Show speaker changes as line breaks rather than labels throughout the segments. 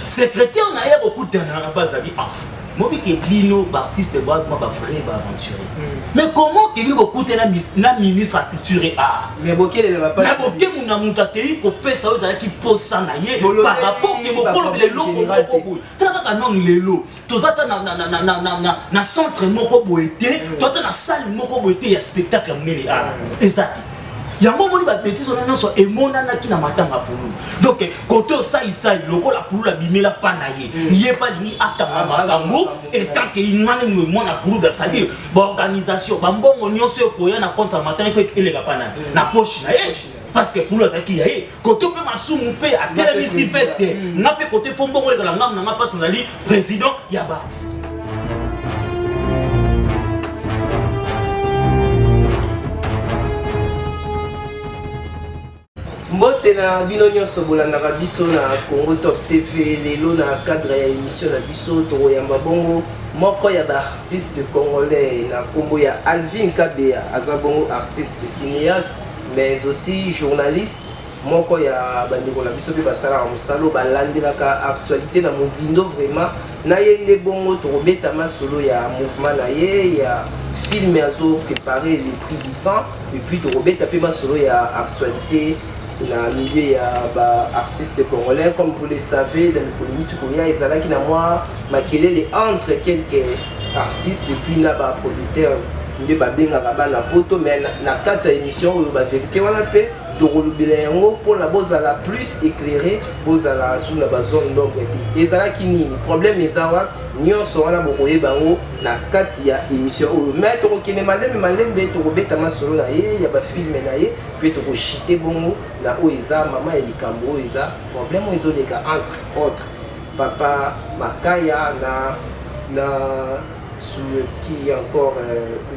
secrétaire na ya kokutana na bazali mobi ke bino artiste ba vrai ba aventurier mais comment que bino kokutana na ministre de culture et art
mais bokele va pas
mais boke muna mutatei ko pesa ozala ki posa na ye par rapport ke bokolo le loko tala ka non lelo tozata na centre moko boete tozata na salle moko boete ya spectacle munene art exact yango moni ba bêtise on a so emonana ki na matanga pulu donc koto sai loko la pulu la bimela pa na ye ye pa ni atanga makambo et tant que inane no mona pulu da c'est-à-dire ba organisation ba mbongo nyonso ekoya na compte matanga fait elega pa na poche na ye parce que pour l'autre qui est côté peut masumu pe à telle misi feste n'a pas côté fond bongo la ngam na passe na li président ya ba artiste.
Mbote na bino nyonso bolandaka biso na Congo Top TV lelo na cadre ya émission na biso tokoyamba bongo moko ya artiste congolais na kombo ya Alvin Kabea aza bongo artiste cinéaste mais aussi journaliste moko ya bandeko na biso pe basala musalo balandelaka actualité na mozindo vraiment na yende bongo tokobeta masolo ya mouvement na ye ya film azo préparer les prix du sang et puis tokobeta pe masolo ya actualité na milieu ya ba artistes congolais comme vous le savez dans le polémique koya ezala ki na moi makelele entre quelques artistes et puis na ba producteurs nde ba benga ba na poto mais na kati ya émission oyo ba vérité wana pe tokolobela yango pour la bozala plus éclairé bozala sous na ba zone d'ombre te ezala ki nini problème ezawa nyonso wana bokoyeba ngo na kati ya émission oyo mais tokokende malembe tokobeta masolo na ye ya ba film na ye puis tokoshite bongo na oyo eza mama ya likambo oyo eza problème oyo ezoleka entre autres papa Makaya na qui encore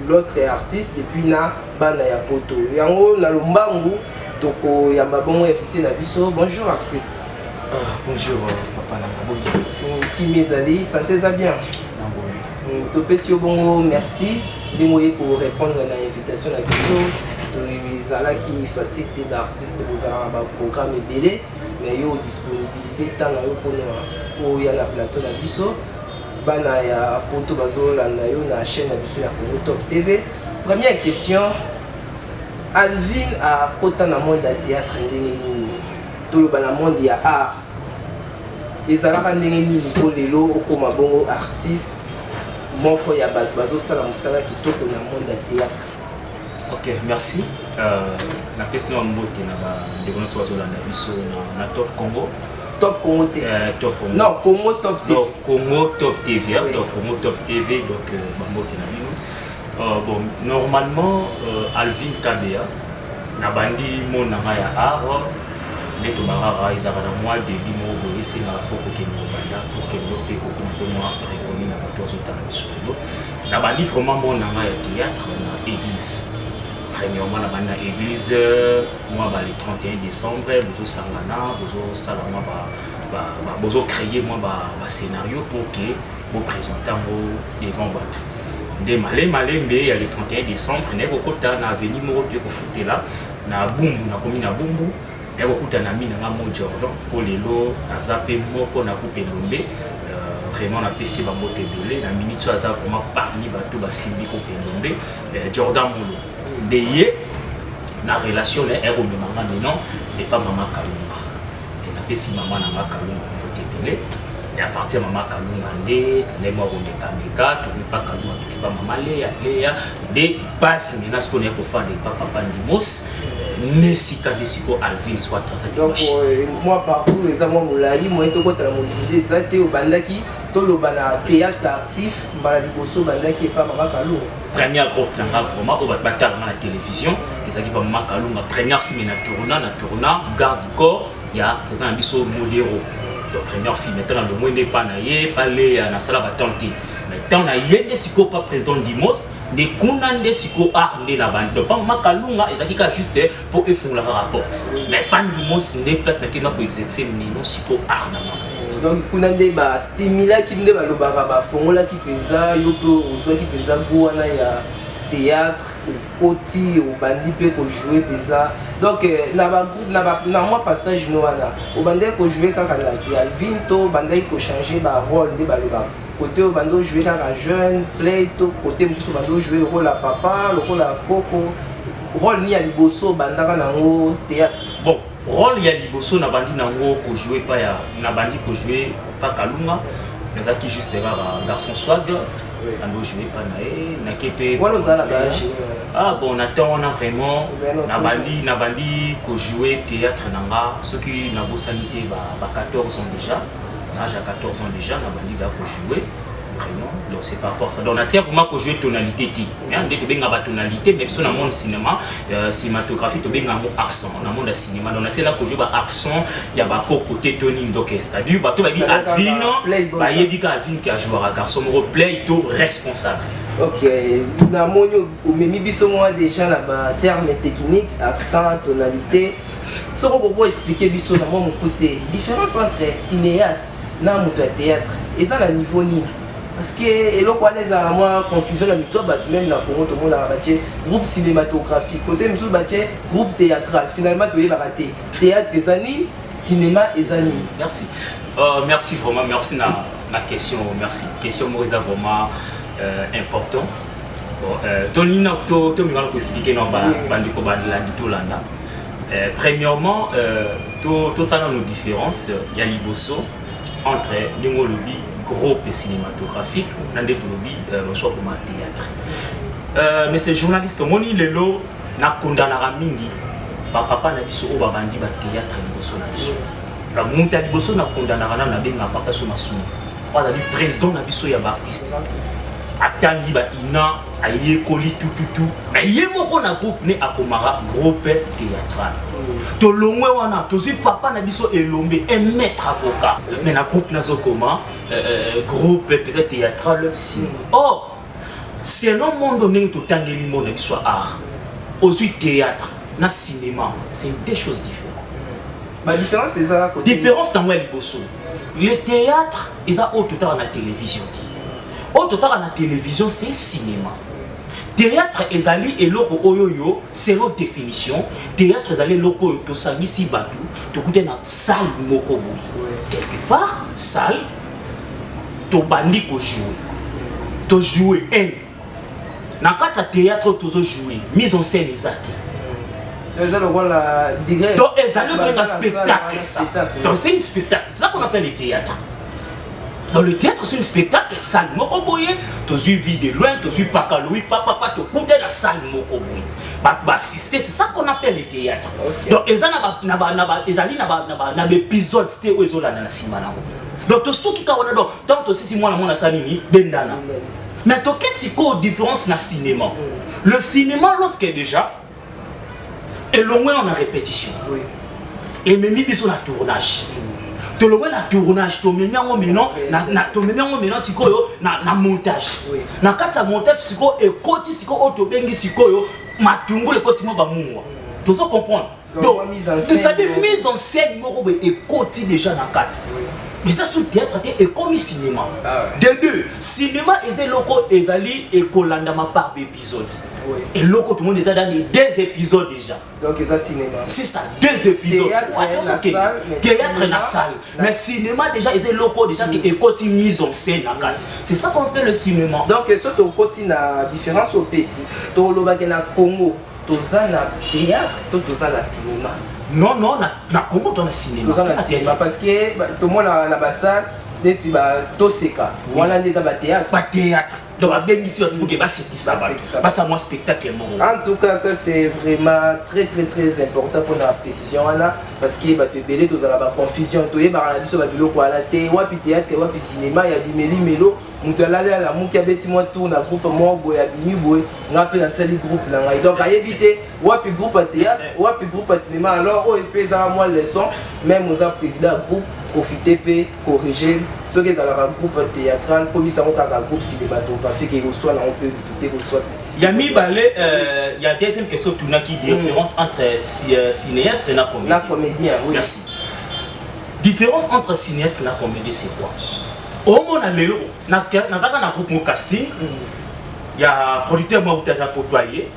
l'autre artiste et puis na bana ya poto yango na lombangu toko ya mabongo effecté na biso bonjour artiste.
Bonjour papa na bonjour
qui mesali santé za bien topesi bongo merci de moye pour répondre à l'invitation na biso to ezala ki facilité d'artiste bozala ba programme ebele mais yo disponibiliser tant na yo pour o ya na plateau na biso bana ya poto bazolanda yo na chaîne na biso ya Congo Top TV. Première question, Alvin a kota na monde ya théâtre ndenge nini toloba na monde ya art ezalaka ndenge nini po lelo okoma bongo artiste moko ya bato bazosala mosala kitoko na monde ya théâtre?
Ok, merci. La question mbote na ba ndeko nyonso bazolanda biso na Top Congo.
Top Congo TV.
Top Congo.
Non, Congo Top TV.
Non, Congo Top TV. Oui. Donc Congo Top TV, donc Bambo Kenabino. Bon, normalement, Alvin Kabea, Nabandi Monanga ya art, Neto Barara, ils avaient un mois de bimo, c'est la fois pour que nous banda, pour que nous puissions reconnu na bateau sur Nabandi vraiment Monanga ya théâtre, na église. Premièrement, la église, moi, le 31 décembre, nous avons créé un scénario pour que nous présentions devant vous. De malé, mais le 31 décembre, nous avons venu pour là, na bumbu, na commune na bumbu, nous avons mis na mon Jordan pour les lots, à zapper moko na coupe lombe. Vraiment, on a passé ma moto belé, na minute ça vraiment parmi bateau ba simbi coupe lombe, Jordan Molo. Deye na relation na ero me mama non et pas maman Kalunga et na pesi maman na Kalunga côté belé et à partir maman Kalunga les moi on est kameka to pas Kalunga to pas maman Léa de passe mais na ce qu'on est pour faire des papa Ndimos nesika desiko Alvin soit traçé
donc moi parcours les amants moulali moi to kota la mosili ça te obandaki to lo bana théâtre actif mbala liboso bandaki pas maman Kalunga.
Premier groupe vraiment au bataille à la télévision et ça qui va Makalunga première film na tourna garde du corps il y a président biso modéro donc première film maintenant le moins n'est pas naie pas les na sala batanti maintenant na yende siko pas président Dimos ne kunande siko arné la bande donc pas Makalunga et ça qui juste pour effondrer la rapport mais pas Dimos n'est place na qui na ko exercer non siko arné
donc kunande ba stimula ki nde balobaka ba fongola ki penza yo pe ozwa ki penza buana ya théâtre côté au bandi peut jouer penza donc na ba groupe na moi passage no wana au bandi ko jouer quand on a dit Alvin to bandi ko changer ba rôle de ba côté au bandi jouer quand un jeune play to côté mususu bandi jouer le rôle à papa le rôle à coco rôle ni ya liboso bandaka nango théâtre
bon rôle ya liboso na bandi nango ko jouer pas ya na bandi ko jouer pas Kalunga mais ça qui juste un garçon swag on jouer pas na kepe ah bon on attend on a vraiment na bandi ko jouer théâtre nanga ceux qui na bosanité ba 14 ans déjà âge à 14 ans déjà na bandi da ko jouer vraiment donc c'est par rapport à ça donc on a tiens vraiment ko jouer tonalité ti mais on dit que ba tonalité même sur dans monde cinéma cinématographie to benga mo accent dans monde cinéma donc on a tiens là ko jouer ba accent il y a ba côté toning donc c'est-à-dire ba to ba dit Alvin ba yebi ka Alvin qui a joué à garçon mo play to responsable.
Ok, na monyo au memi biso moi déjà là ba terme technique accent tonalité ce qu'on peut expliquer biso na moi mon pousser différence entre cinéaste na moto théâtre et ça la niveau ni parce que et là quoi les à moi confusion la mytho même la Congo tout le monde a bâti groupe cinématographique côté monsieur bâti groupe théâtral finalement tu es raté théâtre des années cinéma des années.
Merci merci vraiment merci na question merci question moi vraiment important bon Tony na to mi va expliquer non ba bandi ko bandela di to landa premièrement to ça nos différences il y a liboso entre l'ingolobi groupe cinématographique dans des lobby soit comme théâtre mais ces journalistes moni lelo na kondana mingi papa na biso o babandi ba théâtre liboso na biso la monta liboso na kondana na benga papa so masuni wala li président na biso ya ba artiste atangi ba ina aye koli tout aye moko na groupe ne akomara groupe théâtral to longwe wana to zi papa na biso elombe un maître avocat mais na groupe nazo comment groupe peut-être théâtral si or c'est un monde donné to tangeli mo na biso art aussi théâtre na cinéma c'est deux choses différentes.
La différence c'est ça côté
différence dans moi liboso le théâtre ils a autre temps na télévision. Autre temps la télévision c'est cinéma. Théâtre ezali eloko oyoyo c'est notre définition. Théâtre ezali eloko to sangisi batu to kute na salle moko boy. Quelque part salle to bandi ko jouer. To jouer un. Na kata théâtre to jouer mise en scène ezati. Donc ezali un spectacle ça. Donc c'est un spectacle. C'est ça qu'on appelle le théâtre. Dans le théâtre, c'est un spectacle, salle mokoboye, tu as vu de loin, tu as vu Pakaloui, papa, tu as la salle mokoboye. Assister, c'est ça qu'on appelle le théâtre. Donc, ils ont des épisodes où ils ont la simana. Donc, tu as tout qui est donc, tant que si moi, la salini, bendana. Mais tu as qu'est-ce qu'il y a de différence dans le cinéma? Le cinéma, lorsqu'il est déjà, et le moins on a répétition. Et même ils ont la tournage. Tu as la tournage, tu as na montage. Na kata montage, siko et koti siko auto bengi siko yo matungu le koti mo ba mungwa. Tu sais comprendre. Donc ça des mise en scène mo et koti déjà na kati. Mais ça sur théâtre et comme cinéma. De deux, cinéma est loco ezali et kolandama par épisode. Et loco tout le monde est dans les deux épisodes déjà.
Donc ça cinéma.
C'est ça, deux épisodes. Théâtre na salle. Mais cinéma déjà est loco déjà qui est côté mise en scène na carte. C'est ça qu'on appelle le cinéma.
Donc ce to côté na différence au PC. To lo bagena Congo, to za na théâtre, to za na cinéma.
Non, na Congo dans le cinéma.
Parce que tout le monde a la salle, tu vas toseka. Voilà des théâtre.
Pas théâtre. Donc, ici, c'est un spectacle.
En tout cas, ça c'est vraiment très important pour la précision. Parce que tu as la confusion. Tu as la théâtre, tu cinéma, il y a des mélo. Tu as la mouki a bêti moi tourne à groupe moi boy a bimi boy on appelle un seul groupe là donc à éviter wapi groupe à théâtre wapi groupe à cinéma alors oh il pèse à moi leçon même aux président groupe profiter peut corriger ce qui est dans la groupe théâtral comme ça on a un groupe cinématographique et reçoit là on peut tout reçoit.
Il y a mis balé il y a deuxième question tourna qui différence entre cinéaste et
comédien. Oui.
Merci. Différence entre cinéaste et comédien c'est quoi? Au moins, dans un groupe de casting, il y a un producteur qui a côtoyé.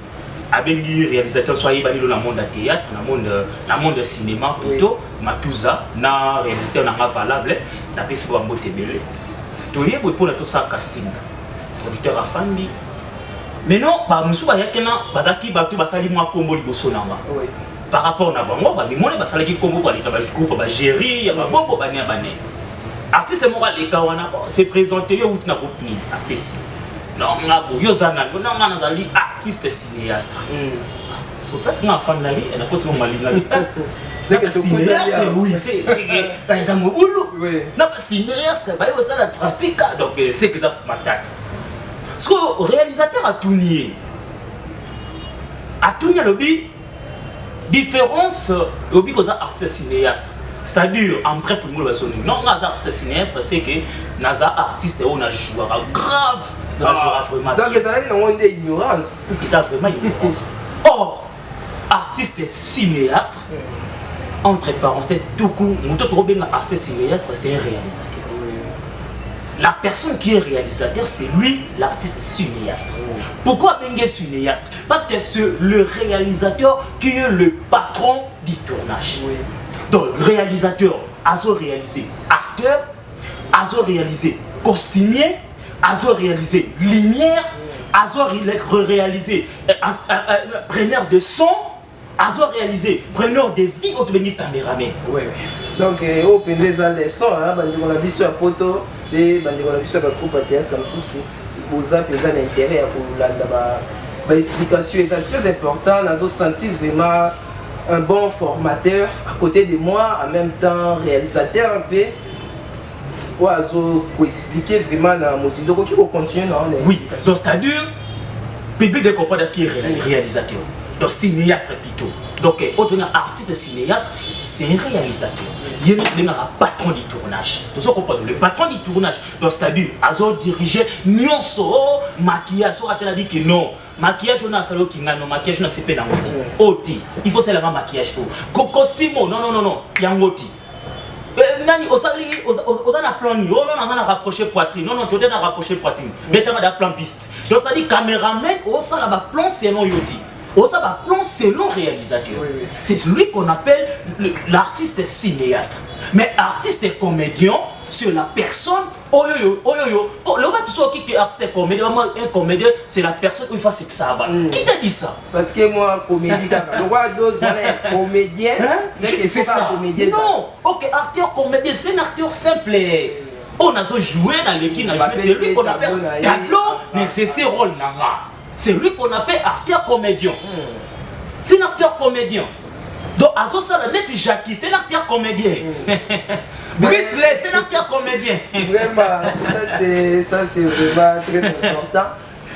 abengi réalisateur soit yebani dans le monde de théâtre, dans le monde de cinéma plutôt, Matuza, na réalisateur n'a pas valable, na pesi bo ambo tebele. To yebo pour tout ça casting. Producteur afandi. Mais non, ba musu ba yakena bazaki ba to basali mwa kombo liboso nanga.
Oui.
Par rapport na bango ba mimone basala ki kombo ba leka ba groupe ba gérer, ya ba bombo ba ne ba ne. Artiste mo ba leka wana c'est présenté yo uti na groupe ni apesi. Non, yo zana, non ngana zali artiste cinéaste. So parce que fan la vie, elle a continué malinga. C'est que cinéaste, oui, c'est par exemple boulot. Non, cinéaste, bah yo ça la pratique, donc c'est que ça patate. Parce que le réalisateur a tout nié. A tout nié lobby différence lobby que ça artiste cinéaste. C'est-à-dire, en bref, le mot de non, artiste cinéaste, c'est que naza artiste on a joué grave.
Donc, ils ont une ignorance.
Ils ont vraiment une ignorance. Or, artiste cinéaste, entre parenthèses, tout court, artiste cinéaste, c'est un réalisateur. La personne qui est réalisateur, c'est lui, l'artiste cinéaste. Pourquoi Bengue cinéaste? Parce que c'est le réalisateur qui est le patron du tournage. Donc, réalisateur, azo réalisé acteur, azo réalisé costumier, azo réalisé lumière, azo réalisé preneur de son, azo réalisé preneur de vie, au devenu caméraman.
Oui. Donc, au pendant les sons, on a vu sur la photo, et on a vu sur le groupe à théâtre comme sous vous avez un intérêt pour l'explication. C'est très important. On a senti vraiment un bon formateur à côté de moi, en même temps réalisateur un peu. Pour expliquer vraiment dans mon site. Donc, il faut continuer dans les.
Oui, donc c'est-à-dire, public de comprendre qui est réalisateur. Donc, cinéaste plutôt. Donc, autre artiste cinéaste, c'est un réalisateur. Il y a un patron du tournage. Tout ça comprendre. Le patron du tournage, donc c'est-à-dire, Azo diriger, nyonso, maquillage, on a dit que non. Maquillage, on a salo qui non, maquillage, on a CP dans le oti. Il faut seulement maquillage. Costume, non, il y a un oti. Nani osali osana plan ni on a rapproché poitrine non tu dois rapprocher poitrine mais tu as plan piste donc ça dit caméraman osala ba plan selon yoti osala ba plan selon réalisateur. C'est lui qu'on appelle l'artiste cinéaste. Mais artiste et comédien, c'est la personne oyoyo. Le moment tu sais qui est artiste et comédien, un comédien c'est la personne où il fait que ça va. Qui t'a dit ça?
Parce que moi comédien, le roi d'os comédien, c'est ça comédien.
Non, ok, acteur comédien, c'est un acteur simple. On a joué dans l'équipe, c'est lui qu'on appelle tableau, mais c'est ses rôles là. C'est lui qu'on appelle acteur comédien. C'est un acteur comédien. Donc, Azo Salanet Jackie, c'est un acteur comédien. Brice Lay, c'est un acteur comédien.
Vraiment, ça c'est vraiment très important.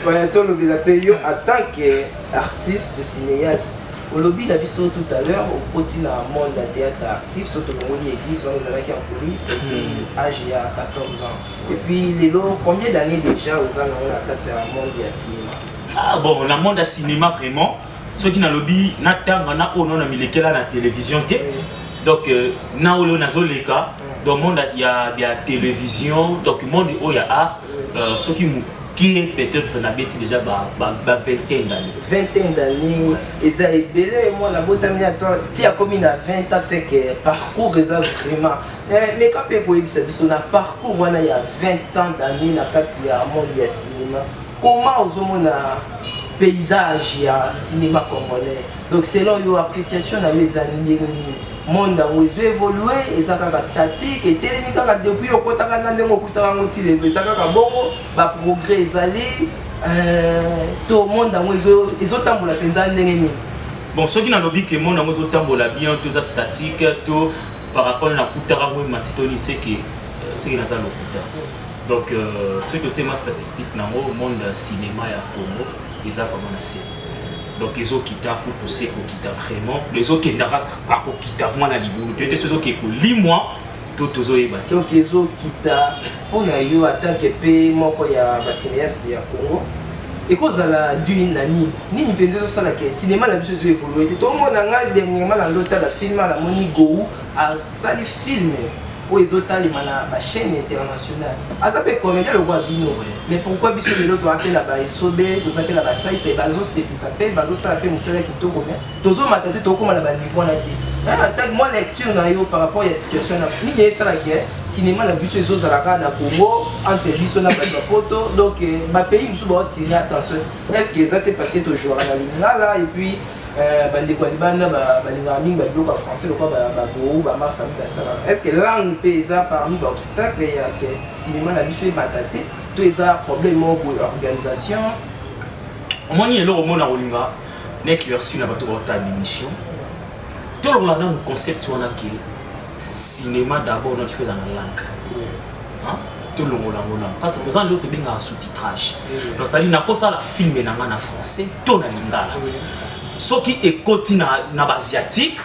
On a payé en tant qu'artiste, cinéaste. Au lobby, la vision tout à l'heure, au continent monde de théâtre actif, surtout dans l'église, on est en police, et puis âge il y a 14 ans. Et puis, combien d'années déjà aux ans on a dans le monde du cinéma?
Ah bon, le monde du cinéma vraiment. Ceux qui n'ont lobby, n'a mis lesquels à la télévision. Donc, na olo na zoleka, dans le monde il y a télévision, donc le monde où il y a art, ceux qui est peut-être n'a bêti déjà vingtaine d'années.
Vingtaine d'années, et ça est belé, moi la beauté si à comme il a 20 ans, c'est que parcours vraiment. Mais quand on a parcours, il y a 20 ans d'années, il y a un monde du cinéma. Comment on a paysage et cinéma congolais. Donc selon your appréciation dans les années monde où ils ont évolué et ça quand statique et télémica depuis au côté quand ndemo kutaka ngoti les ça quand bon ba progrès ils allaient tout le monde où ils ont tambola penza ndenge.
Bon ceux qui n'ont lobby que monde où ils tambola bien tout ça statique tout par rapport à kutaka ngo matitoni c'est que c'est qui nazalo kuta. Donc ceux qui ont des statistiques dans le monde cinéma et Congo ils ont vraiment assez. Donc les autres qui t'a pour tout ce qui t'a vraiment les autres qui n'arrêtent pas qui t'a vraiment la libre tu es ceux qui pour 8 mois tout aux autres
donc les autres qui t'a on a eu en tant que pays moi quand il y a cinéaste de Congo et cause à la d'une nani ni penser ça là que cinéma la chose évolué tout le monde a dernièrement dans l'hôtel la film à la Moni Go à ça les films où ils ont la chaîne internationale. Azape comédien le roi Bino. Mais pourquoi biso de l'autre appelle là-bas et sobé, tous appellent là-bas ça, c'est bazo c'est qui s'appelle bazo ça appelle Moussala qui tourne combien. Tous autres matate to comme là-bas niveau là dit. Moi lecture na yo par rapport à la situation là. Ni yé ça là qui est cinéma la biso les autres à la Congo entre biso na poto donc ma pays musu ba tirer attention. Est-ce que ça parce que tu joues à la ligne là et puis bande quoi bande balinga mingi ba bloc français le quoi ba go ba ma famille da ça. Est-ce que langue paysa parmi ba obstacle ya que cinéma la biso matate tous les problèmes pour l'organisation.
Moi ni eloko mona olinga n'éclairci na bato ba émission. Tout le monde a un concept on a qui cinéma d'abord on fait dans la langue. Hein? Tout le monde a parce que nous avons l'autre bien un sous-titrage. Donc c'est-à-dire na kosa la film na en français, tout na lingala. Ce qui est côté na asiatique,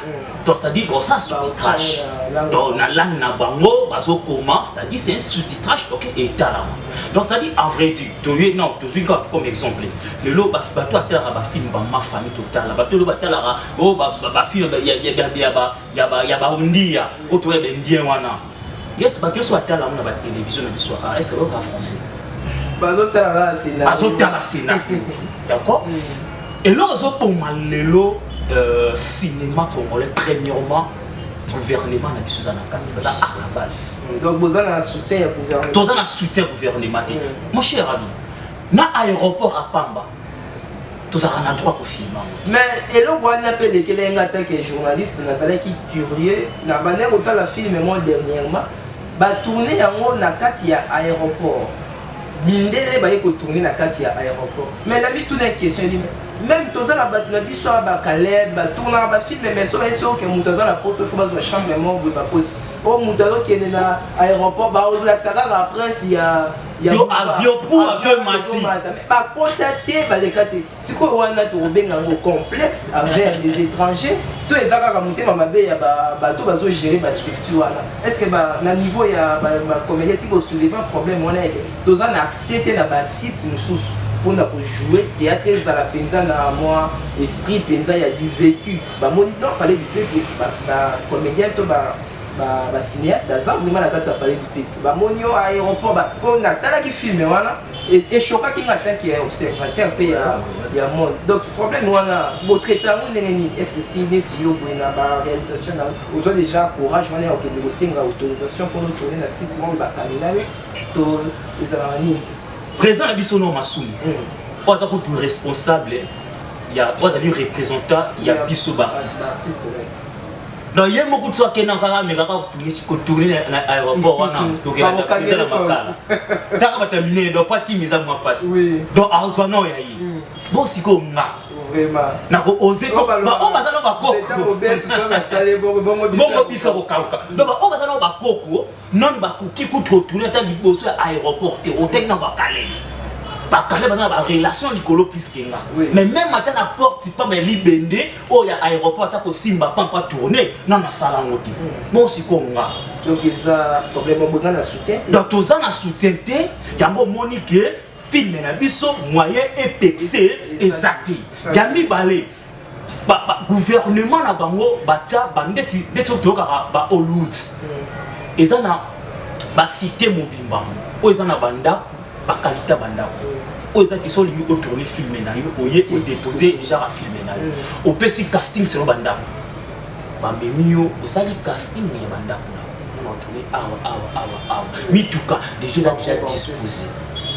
donc c'est-à-dire ça sous-titrage. Donc na langue na bango, bazo comment, c'est-à-dire c'est un sous-titrage donc état là. Donc c'est-à-dire en vrai tu non, toujours comme exemple. Le lot bato atela ba film ba ma famille totale, bato lo batala oh ba film ya ba undia, auto ya indien wana. Yes, bato so atela na ba télévision na biso est-ce que c'est français?
Bazo tala c'est
là. D'accord? Et là, pour malelo cinéma congolais, premièrement, gouvernement n'a plus à la base.
Donc, vous avez un soutien au gouvernement.
Vous avez un soutien au gouvernement. Mon cher ami, dans l'aéroport à Pamba, vous avez un droit pour filmer.
Mais, et là, on appelle les journalistes, qui curieux, n'a pas l'air autant la film, moi, dernièrement, va tourner en haut dans l'aéroport. Mindele ba yeko tourner na kati ya aéroport. Mais la mi tourne question dit même toza la bat na biso ba Caleb ba tourner ba film mais so eso que mutaza la porte faut ba zo chambre mo ba posi. O mutaza qui est na aéroport ba o la saka après il y a
avion pour avion mati.
Ba contacter ba les kate. Si ko wana to benga ngo complexe avec les étrangers, to ezaka ka monter ba be ya ba to ba zo gérer ba structure wana. Est-ce que ba na niveau ya ba comédien si vous soulevez un problème wana toza na accepter na ba site mususu pour na jouer théâtre za la penza na moi esprit penza ya du vécu ba moni non parler du peuple ba comédien to ba cinéaste baza vraiment la kata parler du peuple ba moni au aéroport ba pour na tala qui filme wana et choka qui ngata qui est observateur pe ya monde donc problème wana votre traitement nengeni est-ce que si net yo na ba réalisation na vous avez déjà courage wana ya okende kosenga autorisation pour nous tourner na site mo ba kamera to les avanini
président la bisono Massoumi pas pour responsable il y a trois amis représentants il y a biso artiste non il y a beaucoup de choses qui n'ont pas mais quand tourner à l'aéroport wana tokela na makala taka batamine donc pas qui mise à moi passe donc azwana ya yi bon siko nga
vraiment
na ko oser ko ba o bazana ba koko bongo biso ko kauka donc ba o bazana ba koko non ba ki ko tourner tant liboso à aéroport te o tek na ba kale ba kale bazana ba relation likolo plus kenga mais même matin na porte pas mais libende o ya aéroport ta ko simba pampa tourner non na sala ngoti bon siko nga
donc ça problème besoin de soutien
donc tozana soutien te yango monique film na biso moyen épexé exact yami balé gouvernement na bango bata bandeti neto toka ba Hollywood ezana ba cité mobimba o ezana banda ba qualité banda o ezaki so lingi ko tourner film na yo oye o déposer genre film na yo o pesi casting sur banda ba memio o sali casting ya banda on tourner awa mituka déjà disposé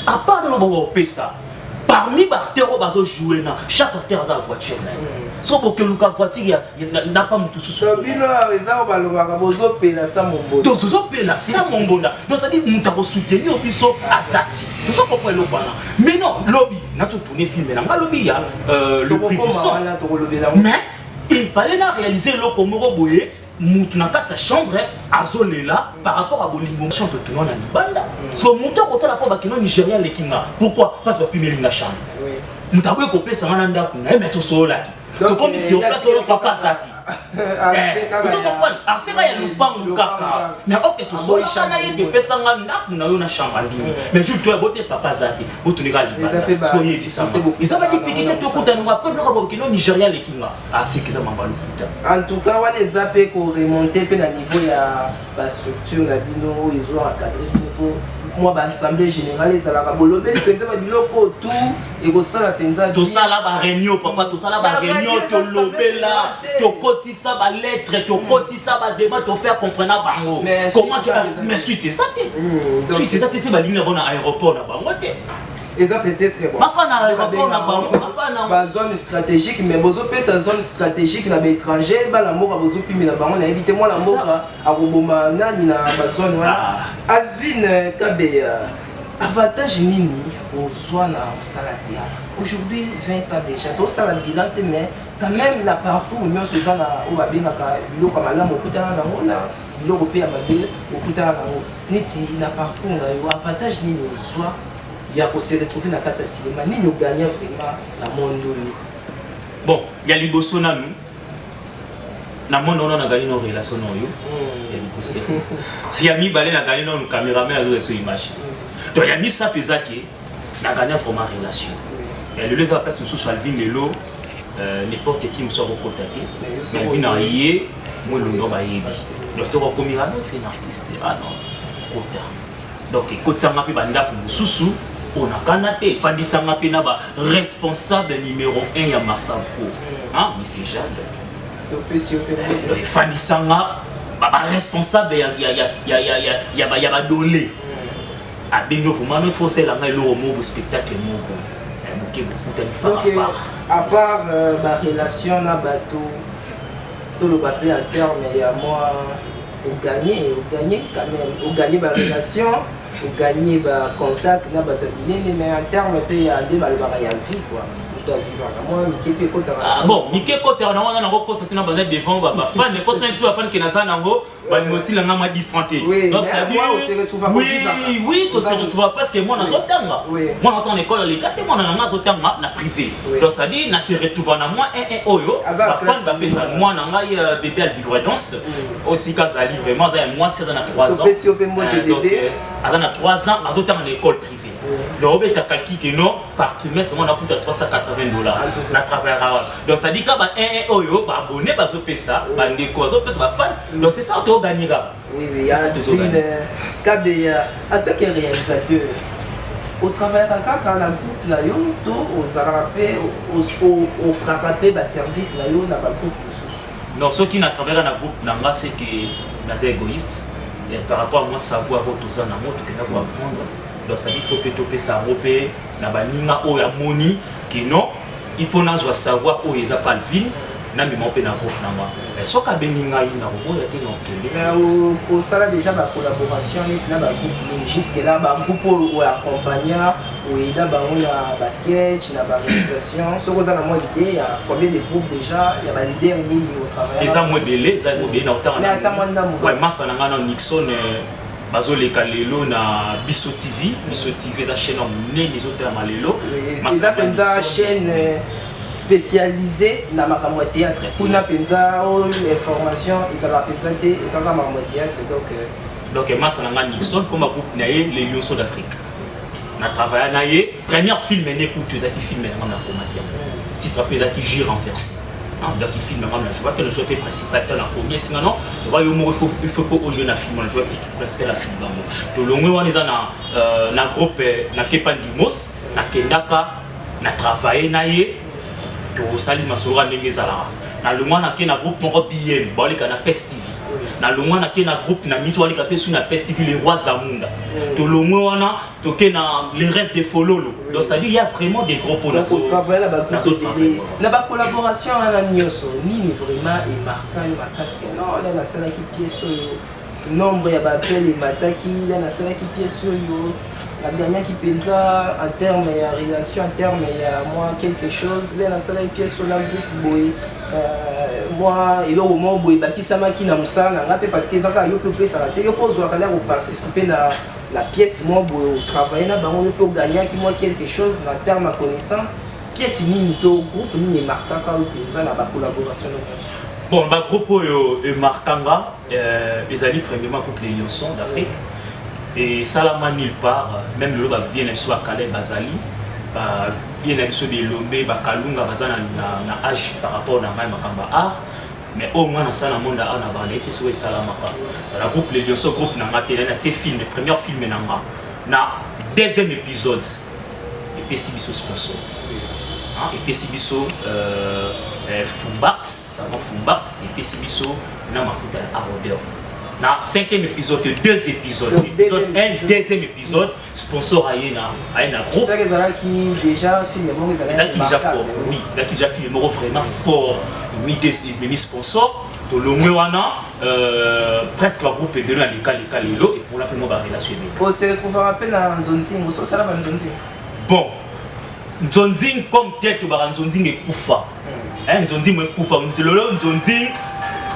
à part le bon pesa parmi les acteurs qui jouent na chaque acteur a sa voiture so pour que Luka voiture n'a pas mutu sous
bino eza balobaka bozo pela sa mombona
donc bozo pela sa mombona donc ça dit muta ko soutenir biso azati nous sommes pas le bana mais non lobby na to tourner film na nga lobby ya le prix du son mais il fallait na réaliser le komoro boye mutu na kata chambre azolela par rapport à bolingo chambre tout non na libanda so mutu akotala po bakino Nigeria lekinga pourquoi parce que pimeli na chambre mutu aboye kopesa ngana ndako na emeto sola to comme si on place le papa zati arseka ya lupangu kaka mais ok tosolaka na ye topesanga ndako na yo na chambre ndimi mais jour toya bote papa zate botunika libanda so yebisama eza badipikite tokutananga après biloko bokino Nigeria lekinga asekeza mamba lokuta
en tout cas wana eza mpe koremonte mpe na niveau ya bastructure na bino oyo ezoencadre bino fo moi l'assemblée générale ezalaka bolobeli mpenza babiloko tout ekosala mpenza
tosala baréunion papa tosala baréunion tolobela tokotisa balettre tokotisa badema tofaire comprendre bango comment mais suite eza te suite eza te se balingi na bona aéroport na bango te
eza peut-être bon
bafana aéroport na bango bafana
ba zone stratégique mais bozopesa zone stratégique na baétranger bala mboka bozopimela bango na yebi te mwana mboka akoboma nani na bazone wana Alvin Kabeya avantage nini ozwa na mosala théâtre aujourd'hui 20 ans déjà tosala bilan te mais quand même na parcours nyonso eza na oyo babengaka biloko ya malamu okutana nango na biloko mpe ya mabe okutana nango neti na parcours na yo avantage nini ozwa ya se retrouver na kati ya cinéma nini ogagna vraiment na monde oyo
bon ya liboso nanu na monde ono na gani no relation na oyo ya liboso ya mibale na gani no cameraman azo so image donc ya misape ezaki na gani vraiment relation et le les appels sous Alvin lelo n'importe qui me soit recontacté mais Alvin a yé moi le nom ba yebi donc to komira non c'est un artiste ah non kota donc kota ngapi banda ku susu on a canate fandisanga pe na ba responsable numéro 1 ya Massavko hein monsieur Jade
to pesio pe
fandisanga ba responsable ya ba dolé a bino vraiment faut c'est la ngelo mo spectacle mo bon
donc à part ma relation na bateau tout le papier à terme il y a moi au gagner quand même au gagner ma relation au gagner ma contact na bateau mais en terme pays à des malbara ya vie quoi moi Mickey Kota
bon Mickey Kota na wana na ko sortir na bazali devant ba fan ne poste même si ba fan qui na ça nango ba moti la ngama différenté
donc c'est dire on se retrouve
oui to se retrouve parce que moi na zotanga moi en école l'état moi na nga zotanga na privé donc c'est dire na se retrouve na moi un oyo ba fan ba pesa moi na ngai bébé Alvin danse aussi kazali vraiment ça moi c'est dans 3 ans donc azana 3 ans azotanga na école privée donc on a calculé que non par trimestre on a coûté $380 na travail donc ça dit que ba un oyo ba abonné ba zo pesa ba ndeko zo pesa ba fan donc c'est ça to gagnera
oui Alvin Kabeya en tant que réalisateur au travail dans la groupe na yo to aux arapé au frappé ba service na yo na ba groupe
non ceux qui n'a travaillé dans la groupe nanga c'est que na égoïste et par rapport à moi savoir tout ça na moto que na ko apprendre donc ça dit faut que topé ça repé na baninga o ya moni que non il faut na savoir où ils appellent Alvin na mi monter na groupe na moi et so ka beninga ina o ya te no kende
mais au sala déjà ba collaboration net na ba groupe jusque là ba groupe ou accompagner ou ida ba on ya basket na ba réalisation so ko za na moi idée ya combien de groupes déjà il y a ba leader nini au travail
les amours belé ça mo bien na autant
mais attends
ouais massa na ngana Nixon bazoleka lelo na Biso TV za chaîne monene ezotela malelo
eza penza chaîne spécialisée na makambo ya théâtre kuna penza information ezala penza te ezala makambo ya théâtre
donc massa na Nixon comme groupe na ye les Lions d'Afrique na travailler na ye premier film né écoute ezaki film na na komaki titre fait ezaki Gire renversé donc il filme même la joie que le joueur principal dans la première sinon il faut pas jouer na film le joueur principal la film donc le on est na groupe na Kepandimos na Kendaka na travailler na ye to sali masora ndenge zala na le na ke na groupe moko BM ba leka na PES TV na longwa na ke na groupe na mitu wali kapé sur na PES TV les rois zamunda to longwa wana to ke na les rêves de Fololo donc ça dit il y a vraiment des gros points
pour travailler là ba na ba collaboration na nyoso nini vraiment et marquant yo makasque non là na sala ki pièce nombre ya ba appel et mataki là na sala ki pièce yo la gagnant qui pensa en termes de relation, en termes de moi quelque chose, là, dans la pièce sur la groupe, moi, et là, au moment où il ça m'a qui n'a pas parce qu'ils ont eu ça, ils ont participer à la pièce, moi, pour travailler là, on peut gagner qui moi quelque chose en termes de connaissance. Pièce ni to groupe ni marquant quand on pensa la collaboration.
Bon, le groupe Markanga, les amis premièrement groupe Les Lionsons d'Afrique. Et Salama nulle part, même le bien aimé soit Calais Bazali, bien aimé soit des Lomé, Kalunga, Bazana na âge par rapport à Makamba art. Mais au moins, dans le monde, on a parlé qui soit Salama. Le groupe Les Lionsons, groupe Nangatélé, c'est film, le premier film Nanga. Na deuxième épisode, et puis si sponsor. Et puis si Fumbart, ça va Fumbart, et puis si na mafuta à Rodeo. Na cinquième épisode, deux épisodes. Épisode 1, deuxième épisode, sponsor à un groupe.
C'est ça qui déjà filmé,
qui déjà fort. Oui, là qui déjà filmé vraiment fort. Mis sponsor. De l'Omwewana, presque le groupe est donné à l'école et l'eau, il faut l'appeler ma relation.
On se retrouve à peine à Nzonzing, vous savez à Nzonzing.
Bon, Nzonzing comme tel que Nzonzing est Koufa. Nzonzing est Koufa, Nzonzing,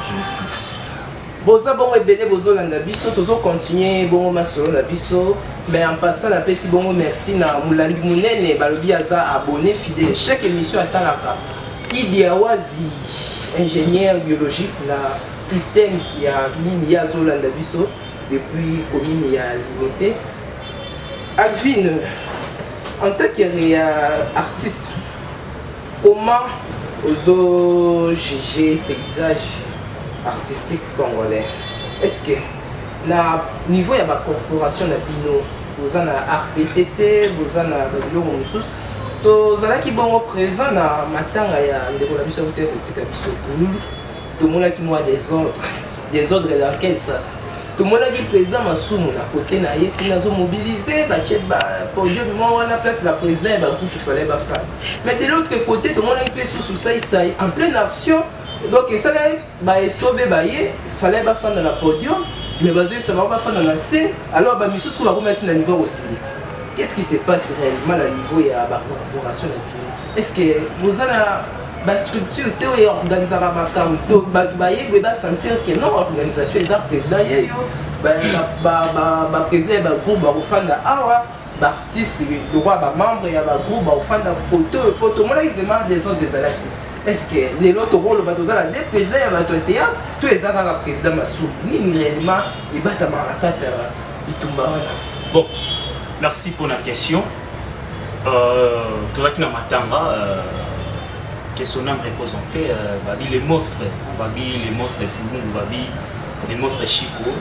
je m'excuse.
Boza bon et béné bozo landa biso toujours continuer bon masolo na biso mais en passant la pesi bon merci na Moulandi Munene balobi aza abonné fidèle chaque émission atalaka Idi Awazi ingénieur biologiste na système ya nini ya zolanda biso depuis commune ya Limité. Alvin en tant qu'artiste comment ozo GG paysage artistique congolais. Est-ce que na niveau ya ba corporation na bino vous en a RPTC vous en a biloko mosusu tozalaki bongo présent na matanga ya ndeko na biso peut-être tika biso pululu tomonaki moi des ordres dans quel sens tomonaki président Masumu na côté na ye qui nazo mobiliser batie ba podium moi wana place la président et ba groupe il fallait ba faire mais de l'autre côté tomonaki pe sous ça en pleine action. Donc ça là il fallait pas faire dans la podium mais ça va pas faire dans la scène alors bah monsieur va remettre dans niveau aussi. Qu'est-ce qui se passe réellement à niveau il y a la corporation est-ce que vous avez la structure et organiser ba sentir que non organisation est président ba président ba groupe ba fanda awa ba artiste le roi ba membre ya ba groupe ba fanda poto moi vraiment des autres des alaki. Est-ce que les autres rôles sont là des présidents et théâtre, tous les autres présidents Massou, ni réellement les bâtiments à la carte
Bon, merci pour la question. Tout ça qui n'a matanga, que son nom représenté, les monstres, les monstres Poulou, les monstres Chico,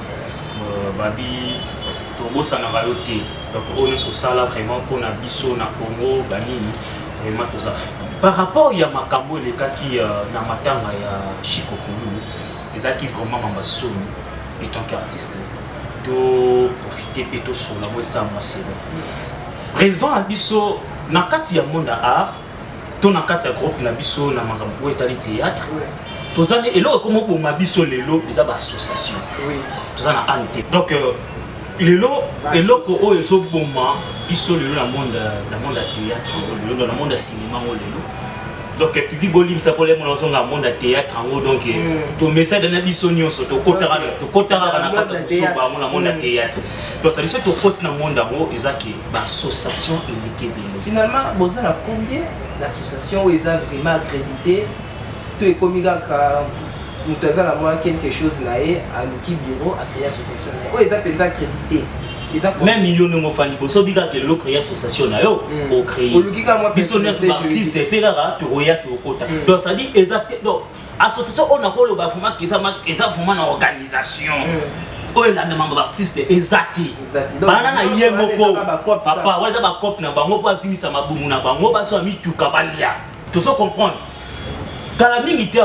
Togo Sanarayote. Donc on est sur ça là vraiment pour la biso na Congo, Banini, vraiment tout ça. Par rapport à Makambo, les cas qui na matanga ya Chico Poulou, les gens qui vraiment m'ambassonnent en tant qu'artiste, de profiter plutôt sur la voie ça c'est président Abisso, na kati ya monde art, to na kati ya groupe na biso na Makambo etali théâtre. Tozane et là comment pour Mabisso lelo, les association. Oui. Tozana ante. Donc lelo eloko oyo ezoboma biso lelo na monde théâtre lelo na monde cinéma lelo donc public bolim ça pour les monde na monde théâtre donc to message na biso nyonso to kotara na kata soba na monde théâtre donc ça dit to koti na monde ngo ezaki ba association unique bien
finalement boza na combien d'associations où ils ont vraiment accrédité to ekomika ka nous avons moi quelque chose là et à l'outil bureau à créer association là. Ils appellent ça accrédité.
Même il y a un fan de Sobiga qui a créé association là au créer. Ils sont des artistes et pélara tu roya tu okota. Donc ça dit exactement. Association on a quoi le bafuma qui ça vraiment une organisation. Oh là les membres artistes exacti. Banana yemoko papa ouais ça ba cop na bango pas finir ça mabumu na bango ba so mi tu kabalia. Tu sais comprendre. Quand la milité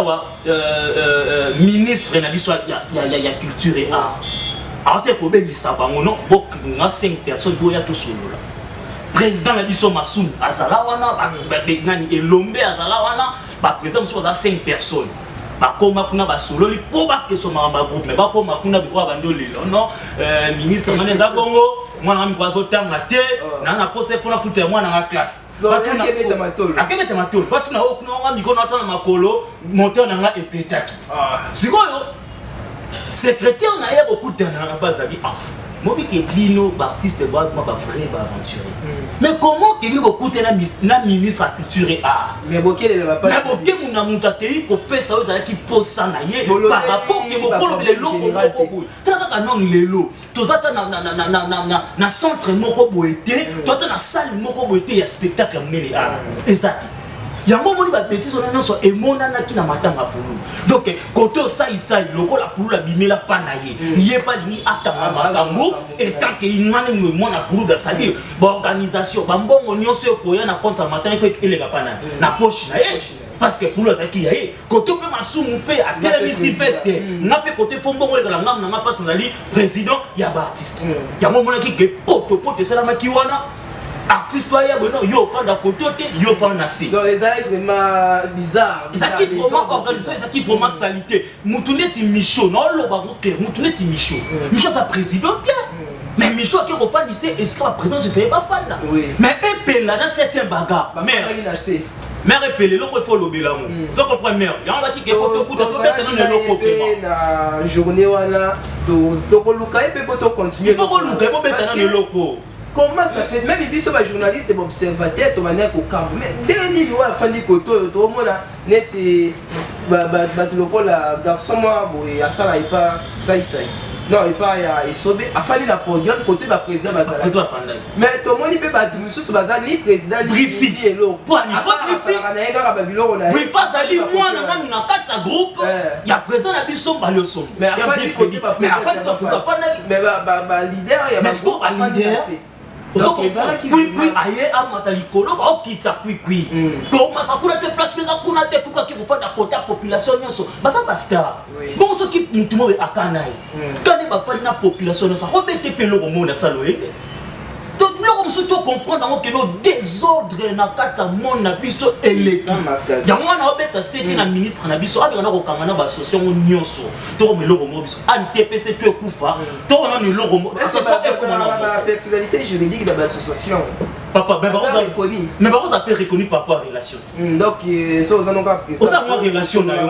ministre na biso ya culture et art. Arte ko bengi sabango non bok na 5 personnes boya to solo là. Président na biso Massou azala wana ba ngani elombe azala wana ba président so za 5 personnes. Ba koma kuna ba solo li po ba ke so ma groupe mais ba koma kuna bi kwa bandoli non ministre maneza Congo mwana mi kwa zo tanga te na pose fona futa mwana na classe. Akebeta matolo batu na okuna mikono atana makolo moteur nanga epetaki sikoyo secrétaire na ye okutana na bazali Mobi que Bino, artiste, ma vrai aventurier. Mais comment que vous écoutez la ministre de la culture et art?
Mais Boké ne va pas.
Mais Boké mon montateur ko pesa aux qui pose ça naie par rapport que Bokolo les locaux beaucoup. Tant que non les lots. Tozata na centre moko boité, toi na salle moko boité ya spectacle mele art. Exact. Yango moni ba bêtise on a so emonana ki na matanga pulu. Donc côté ça loko la pulu la bimela pa na ye. Yé pas ni atanga makambo et tant que inane no mona pulu da c'est-à-dire ba organisation ba mbongo nyonso ko ya na compte matin il faut elega pa na poche na ye. Parce que pour l'autre qui est côté peut masumu pe à télé si feste n'a pas côté fond bon le ngam na passe na li président ya ba artiste. Yango mona ki ke poto c'est la makiwana. Artiste toi bon yo pas d'un côté yo pas na si.
Donc les arts vraiment bizarre.
Ça qui vraiment organisation ça qui vraiment salité. Mutuneti Michaud non lo ba roté Mutuneti Michaud. Michaud sa président mais Michaud qui repas lycée est-ce que la président se fait pas fan là. Mais épée là dans certains bagarres. Mère épée loko il faut lobela mo. Tu comprends mère. Ya on va qui faut tout mettre dans le loko
na journée wana to ko luka épée pour continuer.
Il faut ko luka pour mettre dans le loko.
Comment ça fait même biso ba journaliste et observateur to manière ko camp mais dernier ni wa fandi koto to mona net ba to lokola garçon moi boy asala ipa sai non il pas ya esobe afali la podium côté ba président bazala mais to moni pe ba mususu bazala ni président
briefing
elo
pour ni fa briefing
na yeka ba biloko na
briefing ali moi na manu na katsa groupe ya président na biso ba le son
mais afali côté ba mais afali mais ba leader ya ba
leader. Oui, aye amata likolo ba okitsa kwikwi ko mata kuna te place pesa kuna te kuka ki kufanda kota population nyonso basa ba star bon so ki mutumo be akanai kane ba fani na population nyonso ko bete pelo ko mona salo ene donc loko msuto comprendre que no désordre na kata monde na biso eleki yango na obeta sete na ministre na biso abeka na ko kangana ba association nyonso to me loko mo biso antpc to ekufa to na ni loko mo association
la personnalité juridique de l'association
papa mais par contre ça peut reconnu par rapport à relation
donc ça aux anonga président
ça moi relation na yo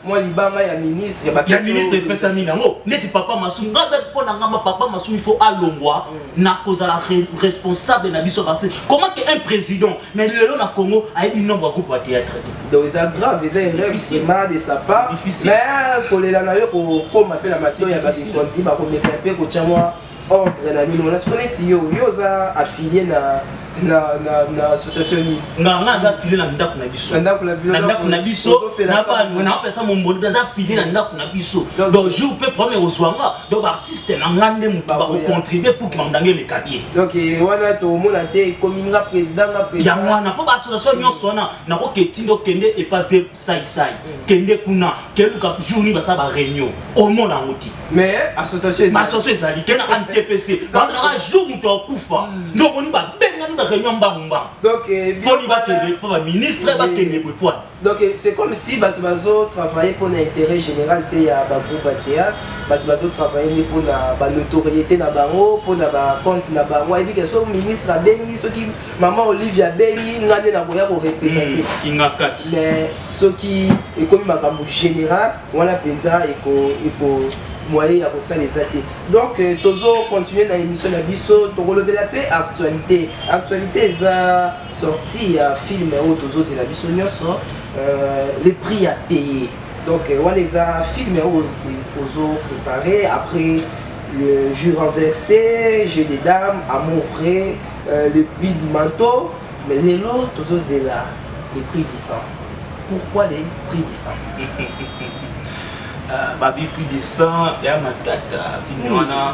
moi libanga ya ministre
ya ministre pesa mina ngo neti papa masumi ngaba pona ngama papa masumi faut alongwa na cause la responsable na biso parti comment que un président mais le na Congo a eu nombre de groupes à théâtre
donc c'est grave c'est vraiment de sa part mais kolela na yo ko m'appelle la mission ya basi konzi ba ko mettre pe ko chamwa ordre na nino na skoneti yo za affilié na association ni
nga za affilié na ndako na biso ndako na biso na ba na pesa mon bondo za affilié na ndako na biso donc je peux premier ozwanga donc artiste na ngande mutu ba ko contribuer pour que mandange le cahier
donc wana to mona te kominga président
ya mwana po ba association nyonso na ko ketindo kende et pas faire sai kende kuna keluka jour ni ba sa ba réunion au monde en outil
mais association
ezali kena antpc parce que na jour mutu akufa donc on ba benga ni ba réunion mbamba
donc
poni ba kende po ba ministre ba kende bopoa
donc c'est comme si bato bazo travailler pour l'intérêt général te ya ba groupe de théâtre bato bazo travailler pour na ba notoriété na bango pour na ba compte na bango et puis que so ministre a bengi so ki maman Olivia bengi ngane na boya ko représenter
kinga kati
mais ce qui est comme makambo général wana penza eko moyen à ça les athées. Donc toujours continuer dans l'émission la biso to relever la paix actualité ça sorti à film ou toujours c'est la biso nyonso les prix à payer. Donc on les a filmé aux préparé après le jeu renversé, jeu des dames, amour vrai, le prix du manteau, mais les lots toujours c'est là les prix du sang. Pourquoi les prix du sang?
Babi plus de 100 et à ma tête finalement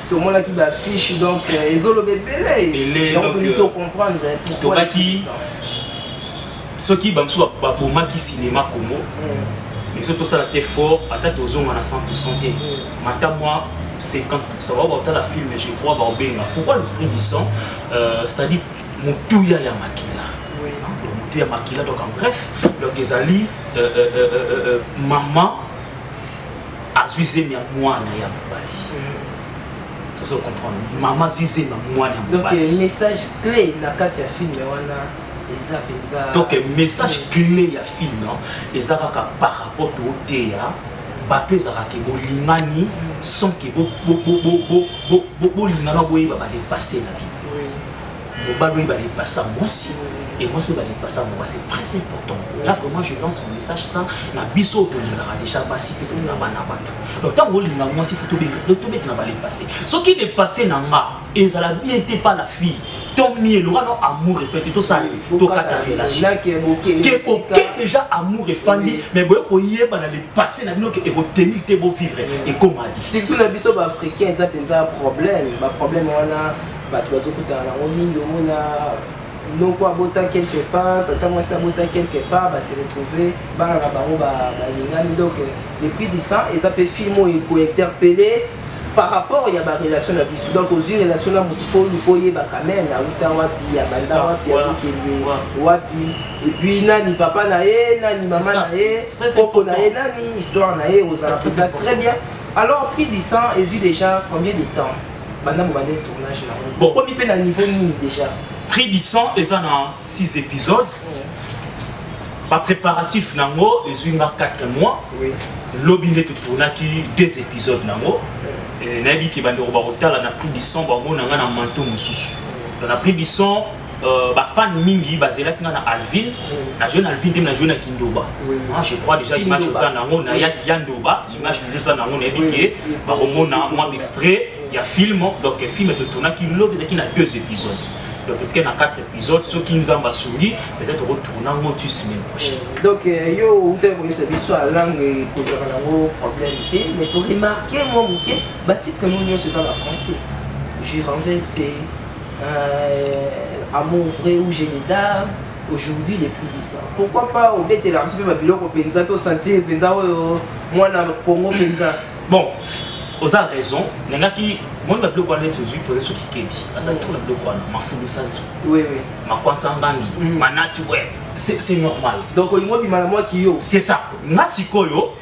tout le monde qui affiche donc ils ont le bébé donc on peut comprendre pourquoi
ceux qui bam soit baboma qui cinéma Congo mais surtout ça la fort à tête aux hommes à 100% maintenant moi 50% va la film je crois va bien pourquoi le prix du sang c'est-à-dire Moutouya ya makila Moutouya makila donc en bref donc ezali maman azuize mia mwana ya mobali tout ça comprendre maman azuize ma mwana ya mobali
donc message clé na kati ya film wana eza penza
donc message clé ya film eza kaka par rapport au théâtre bato ezalaka bolingani sans que bolingana boyeba badepase na bino mobali oyo badepasa mwasi et moi je peux aller passer à moi, c'est très important. Là vraiment je lance un message ça na biso to lingara déjà basi pe to na bana bato. Donc tant que linga moi si photo bien donc to bête na balé passer. Ce qui est passé na nga ezala bien te pas la fille. Tom ni le non amour répété tout ça to kata relation. Que OK déjà amour et famille mais boye ko yeba na le passé na bino que tenir te beau vivre et comme a dit.
C'est tout na biso ba africain ça penza problème, ba problème wana bato bazokuta na ngomingi omona non quoi bota quelque part, tata moi ça bota quelque part, bah se retrouver bana na bango ba lingani donc les prix du sang et ça peut filmer et ko interpeller par rapport il y a ba relation na biso donc aux relations na mutu faut lu koye ba quand même na uta wapi ya banda wapi ya sokende wapi et puis nani papa na ye nani maman na ye koko na ye nani histoire na ye aux ça très bien. Alors prix du sang et déjà combien de temps maintenant on va des tournage là bon comme il peut na niveau ni déjà
Prix du sang, ils ont 6 épisodes. Pas préparatif, ils ont 4 mois. L'objet de tournage 2 épisodes. Et Nabi qui va nous rebattre, on a pris du sang, on a un manteau moussous. On a pris du sang, fan mingi basé là na Alvin, la jeune Alvin tem na jeune Kindoba. Je crois déjà image ça na ngo na Yandoba, image de ça na ngo na biké, ba on a moi extrait, il y a film donc film de tournage qui l'objet qui a 2 épisodes. Donc peut-être qu'il y a 4 épisodes, ceux qui nous ont bassouli, peut-être retournant au semaine prochaine.
Donc yo vous avez vu soit langue et cause un problème mais pour remarquer moi que bâtisse que nous c'est ça la français. Je renverse amour vrai ou j'ai des dames. Aujourd'hui les prix ça. Pourquoi pas au bête là un petit peu babylone au penza to sentir penza moi na Congo penza.
Bon vous avez raison, les gens qui moi je veux connaître aujourd'hui poser ce qui dit. Ça tout le bloc quoi, ma fulu santo.
Oui.
Ma kwansangani, ma naturel. C'est normal.
Donc au niveau bimala moi qui yo.
C'est ça. Na sikoyo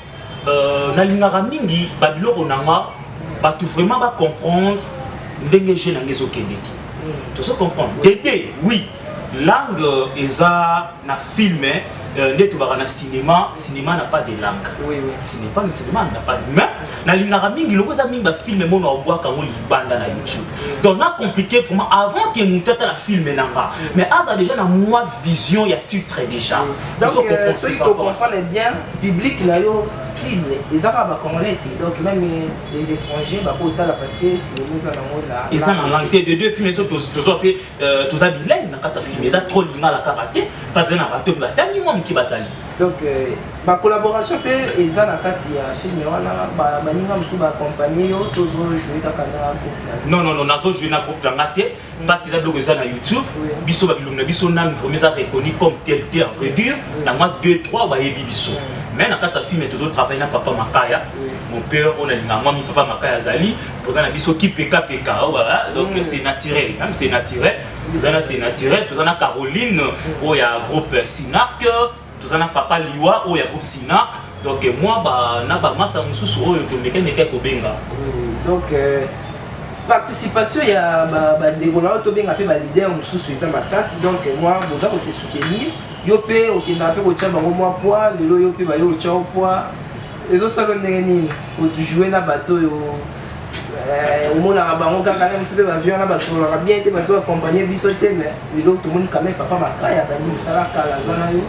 na lingara mingi babilo onanga ba tout vraiment ba comprendre ndenge je nangezo kendeti. Tu sais comprendre. Bébé, oui. Langue eza na filmé ndeto baka na cinéma n'a pas de langue.
Oui.
Cinéma n'a pas de mais na lingara mingi loko za mingi ba film mona obwa kango libanda na YouTube. Donc na compliqué vraiment avant que mutata la film nanga. Mais asa déjà na moi vision ya titre déjà.
Donc ceux qui comprennent bien public na yo cible ils arabes ba congolais donc même les étrangers ba ko tala parce que cinéma za na mola.
Ils ont langue de deux films so tozo pe toza bilingue na kata film ils a trop linga la karaté parce que na bato batani moi qui basali.
Donc ma collaboration peut eza na kati ya film wana ba baninga musu ba accompagner yo tozo jouer kaka na groupe.
Non nazo jouer na groupe na té parce qu'ils a bloqué ça na YouTube. Biso ba bilomna biso na vraiment ça reconnu comme tel en vrai dire na moi 2 3 ba yebi biso. Mais na kata film tozo travailler na papa Makaya. Mon père on a linga moi mi papa Makaya zali pour na biso qui PK voilà donc c'est naturel même c'est naturel. C'est naturel, tout ça na Caroline où il y a groupe Sinark. Tout ça na papa Liwa où il y a groupe Sinark. Donc moi bah na ba massa mususu o ko meka ko benga.
Donc participation il y a ba dégola to benga pe ba leader mususu isa makasi donc moi boza ko se soutenir yo pe okenda pe ko tcha bango moi poids lelo yo pe ba yo tcha poids les autres salons ndenge ko jouer na bateau yo au monde à bango kaka na mususu pe ba avion na ba solo na bien te ba so accompagner biso te mais lelo tout monde quand même papa Makaya ba ni sala kala zana yo.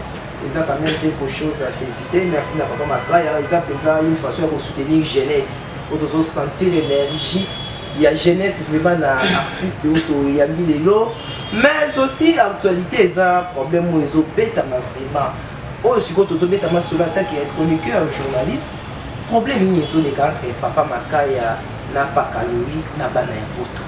Ils ont quand même quelque chose à féliciter. Merci à Papa Makaya. Ils ont une façon de soutenir la jeunesse. Pour nous sentir l'énergie. Il y a jeunesse vraiment dans l'artiste. Il y a mis les lots. Mais aussi, l'actualité, ils ont un problème où ils ont bêté vraiment. Oh, je suis content de mettre sur l'attaque et être chroniqueur, journaliste. Problème, ils ont les gars entre Papa Makaya, n'a pas calorie, n'a pas n'importe.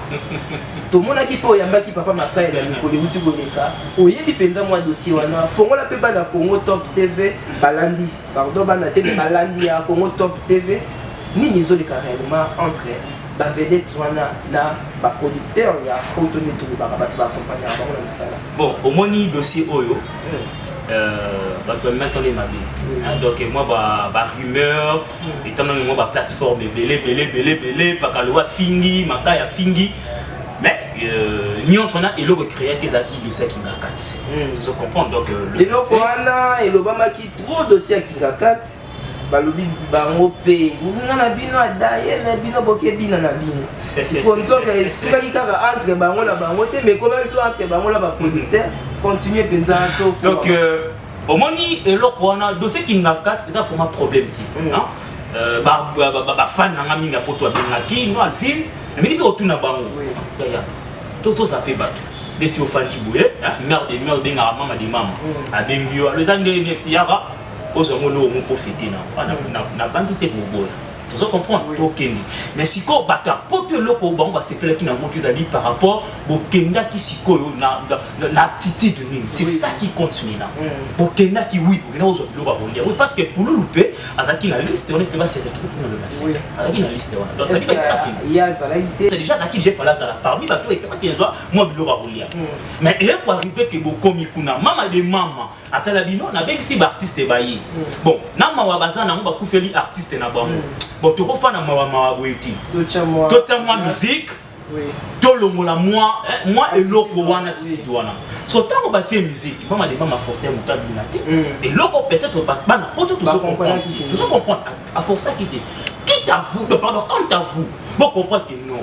Tout le monde qui peut y avoir qui Papa Makaya dans le Congo, tu connais pas. Au yébi penza moi dossier wana. Fongo la pe bana Congo Top TV Balandi. Pardon bana TV Balandi à Congo Top TV. Ni nizo les carrément entre ba vedette wana na ba producteur ya autoné tout ba accompagner ba na musala.
Bon, au moins ni dossier oyo. Maintenant les mabé. Donc moi ba rumeur étant donné moi ba plateforme belé pas kaloa fingi Makaya fingi mais nous on a elo créé des acquis de ça qui ngakati. Je comprends donc
le elo kwana elo bama qui trop dossier qui ngakati balobi bango pe ninga na bino adaye na bino boke bina na bino sponsor que suka ki kaka entre bango la bango te mais comment ils sont entre bango la ba producteur continuer penza to
donc au moni eloko wana dossier kinga 4 ça vraiment problème ti hein ba fan na minga poto abengaki no Alvin mais il retourne na bango ya toto zape bato de tu ofandi boué merde benga mama de mama abengi yo les années nefsi yaka ozongolo mo profiter na bandi te bobola tu comprends okende mais siko bata poto loko bango ba sepela ki na moto ezali par rapport bokenda ki siko na l'attitude nini c'est ça qui continue là bokenda ki oui bokenda ozobilo ba bondia oui parce que pour le louper azaki na liste on fait pas se retrouver dans le bassin azaki na liste wana donc ça dit que
ya zalaité
c'est déjà zaki j'ai pas là ça parmi bato et pas 15 ans moi bilo ba bondia mais et pour arriver que bokomi kuna mama de mama atala bino na bengsi ba artiste bayi bon na mawa bazana ngo ba kufeli artiste na bango bon tu refais na mawa boyeti tout moi musique tout le moi et loko wana titi wana so tango batie musique mama de mama forcer muta binate et loko peut-être bana poto tout se comprendre à forcer qui t'avoue pardon quand t'avoue bon comprendre que non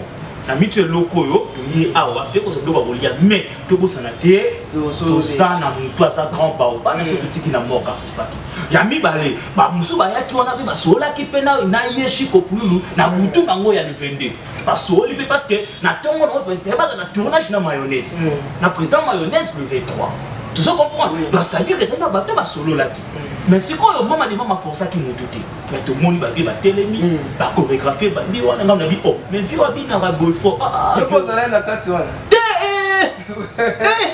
na miche loko yo yi awa pe ko zo ba bolia mais to bosana te to sana mutu asa grand ba ba na so to tiki na moka faki ya mibale ba musu ba yaki wana pe ba sola ki pe na yeshi ko pululu na butu nango ya le 22 ba soli pe parce que na tongo no fait ba na tournage na mayonnaise na président mayonnaise le 23 tu se comprends donc c'est-à-dire que ça na ba te ba solo là mais si quoi le moment de maman força qui monte mais tout le monde va vivre télémi va chorégraphier va dire on a dit oh mais vieux bien na boy fort
je pose là na kati wana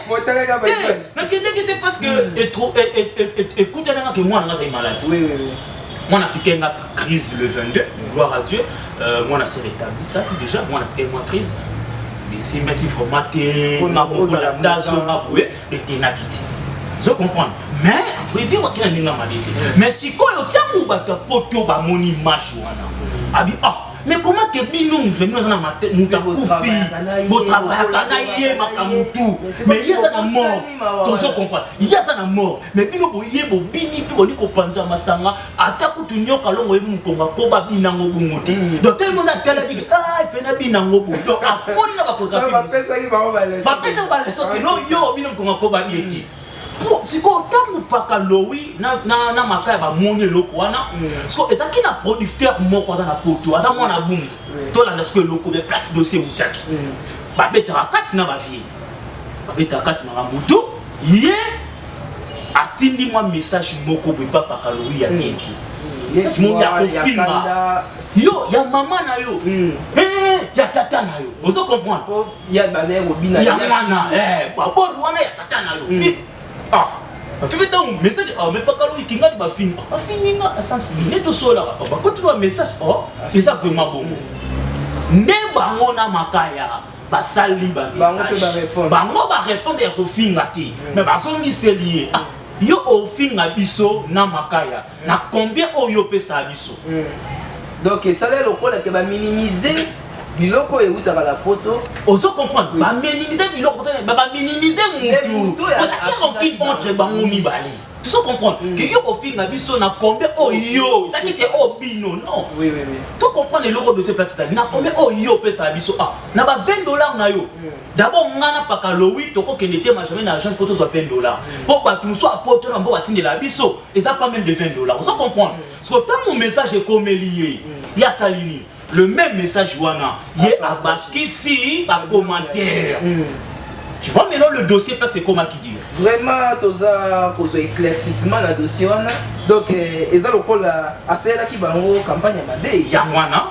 motale ga ba
na kende parce que écoute na que moi na ça maladie
oui
moi na piqué une crise le 22 gloire à Dieu moi na s'est rétabli ça déjà moi na piqué une crise c'est mettre formaté na bola dazo na boué et tenakiti je comprends mais en vrai dire qu'il y a mais si quoi le temps où bata poto ba moni match wana abi mais comment que bino nous na matin nous ta kufi bo travail kana yé makamutu mais il y a ça mort tu se comprends il y a ça na mort mais bino bo yé bo bini pe bo liko panza masanga ataku tunyoka longo yebu mkonga ko ba binango bunguti donc tellement na tala bi fait na binango bu donc akoni na ba programme
ba pesa
ba leso que non yo bino mkonga ko ba yeki si ko tangu paka lowi na makaya ba moni loko wana so ezaki na producteur moko za na poto ata mwana bungu to la ndasko loko be place dossier utaki ba beta kati na ba vie ba beta kati na mutu ye atindi moi message moko be papa kalowi ya kenti message mo ya kofinga yo ya mama na yo ya tata na yo ozo comprendre
ya bana robina
ya mwana ba bor wana ya tata na yo tu veux ton message mais pas quand il kinga ba fin ba fininga sensibiliser to sola ba côté ba message et ça vraiment bon ne bango na makaya ba sali ba message bango ba répondre ya ko finga ti mais ba songi c'est lié yo o finga biso na makaya na combien oyo pesa biso
donc ça là le quoi que ba minimiser biloko eutaka la poto
ozo comprendre ba minimiser biloko ba minimiser mutu qui entre bango mibali tu sais comprendre que yo ko finga biso na combien oyo ça qui c'est obino non
oui
tu comprends le logo de ces places là na combien oyo pesa biso na ba $20 na yo d'abord ngana paka lowi to ko kenete ma jamais na agence poto soit $20 pour ba tout soit poto na mbo atinde la biso et ça pas même de $20 on comprendre parce que tant mon message est comme lié il y a salini le même message wana yé abakisi à commentaire tu vois maintenant le dossier parce que comment qui dit
vraiment toza kozo éclaircissement na dossier wana donc eza lokola asela ki bango campagne mabe
ya mwana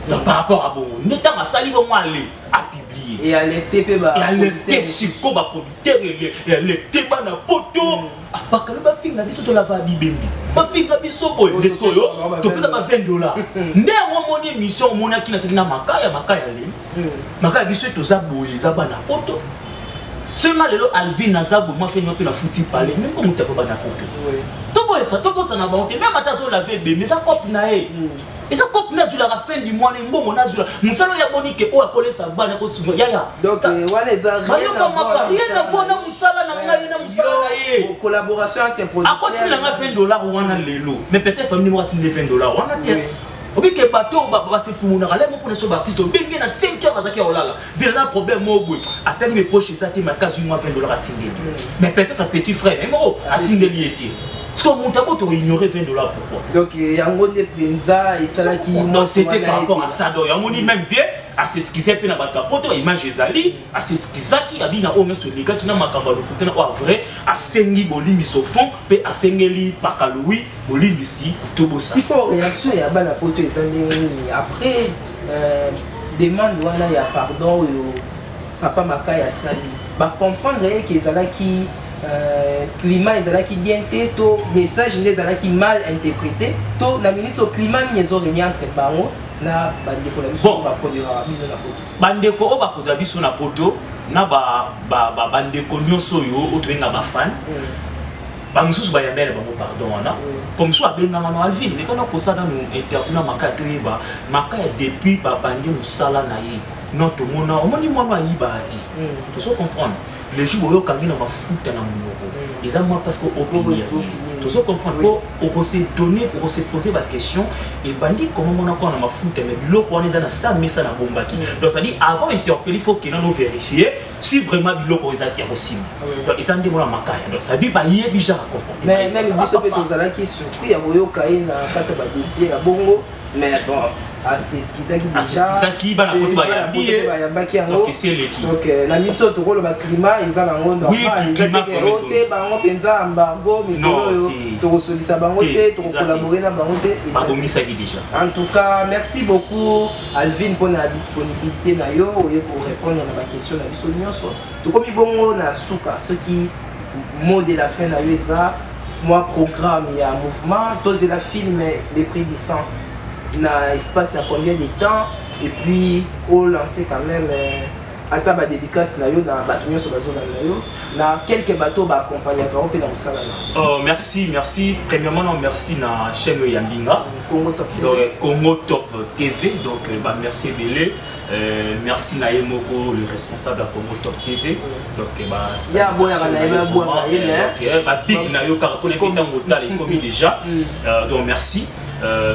donc par rapport à bongo neta masali bongo aller à publier
et alerter pe ba
et alerter siko ba producteur et alerter ba na poto bakalo ba finga biso to la va bibembi ba finga biso boy desko yo to pesa ba $20 nde ngo moni émission mona ki na sekina makaya le makaya biso to za boye za ba na poto seulement lelo Alvin Nazabo moi fait pe na futi parler même comme tu pas na poto to boye ça to bossa na ba même ata zo laver bébé ça cop na Et ça coupe na la fin du mois les mbongo na zula musalo ya boni ke o akole sa bana ko sungo ya
donc wana eza rien
à voir na musala na ngai na musala na ye
collaboration avec producteur
akoti na $20 wana lelo mais peut-être famille moi ti $20 wana tiens obi ke bato ba se pumuna la mo pour so artiste bengi na 5 heures azaki olala vient problème mo boy atani mes poches ça te ma case moi $20 atingeli mais peut-être un petit frère mais mo atingeli était parce que mon tabou tu ignorer $20 pourquoi
donc yango de penza et ça là qui
non c'était par rapport à ça donc yango ni même vieux à s'excuser pe na bato poto image ezali à s'excuser qui abina o ngeso les gars qui na makamba le côté na vrai à sengi bolimi so fond pe à sengeli pakaloui bolimi si to bossa
si ko réaction ya bana poto ezandeni après demande wana ya pardon yo papa makaya sali ba comprendre que ezala qui climat ezalaki bien te to message nde ezalaki mal interprété to na minute au climat ni ezorégner entre bango na bandeko na biso baproduire bino na poto
bandeko o baproduire biso na poto na bandeko nyonso oyo otobenga bafan bamisusu bayambele bango pardon wana po misu abengama na Alvin nekana kosala no interview na makaya toyeba makaya depuis babandi mosala na ye non tomona omoni mwana ayiba ati tozo comprendre les jours où on a foutu dans mon ils ont moi parce qu'on opinion tout ça comprendre on se donner pour se poser la question et bandit comment on a quoi on a foutu mais l'eau on est dans ça mais ça na bombaki donc ça dit avant interpeller il faut qu'il nous vérifier si vraiment l'eau pour les acquis aussi donc ils ont dit moi makaya donc ça dit bah il est déjà comprendre
mais même biso peut tozala qui surpris ya boyo kai na kata ba dossier ya bongo mais bon c'est ce qu'ils ont déjà
qui va la côté donc c'est l'équipe
donc la mitso to ko le climat ils ont en normal ils ont été bango penza embargo mikolo to solisa bango te to collaborer na bango te
déjà
en tout cas merci beaucoup Alvin pour la disponibilité na yo pour répondre à ma question na biso nyonso to komi bongo na suka ce qui mot de la fin na yo ça moi programme il y a mouvement tous la film les prix du sang na espace à combien de temps et puis on lancer quand même ata ba dédicace na yo na bato nyonso bazona na yo na quelques bateaux ba accompagner par pe na musala na
oh merci premièrement non merci na chaîne Yambinga
Congo Top
donc Congo Top TV donc bah merci Belé merci na Yemoko le responsable de Congo Top TV donc bah
ya boya na yeba boya mais
bah big na yo car pour les temps motal et commis déjà donc merci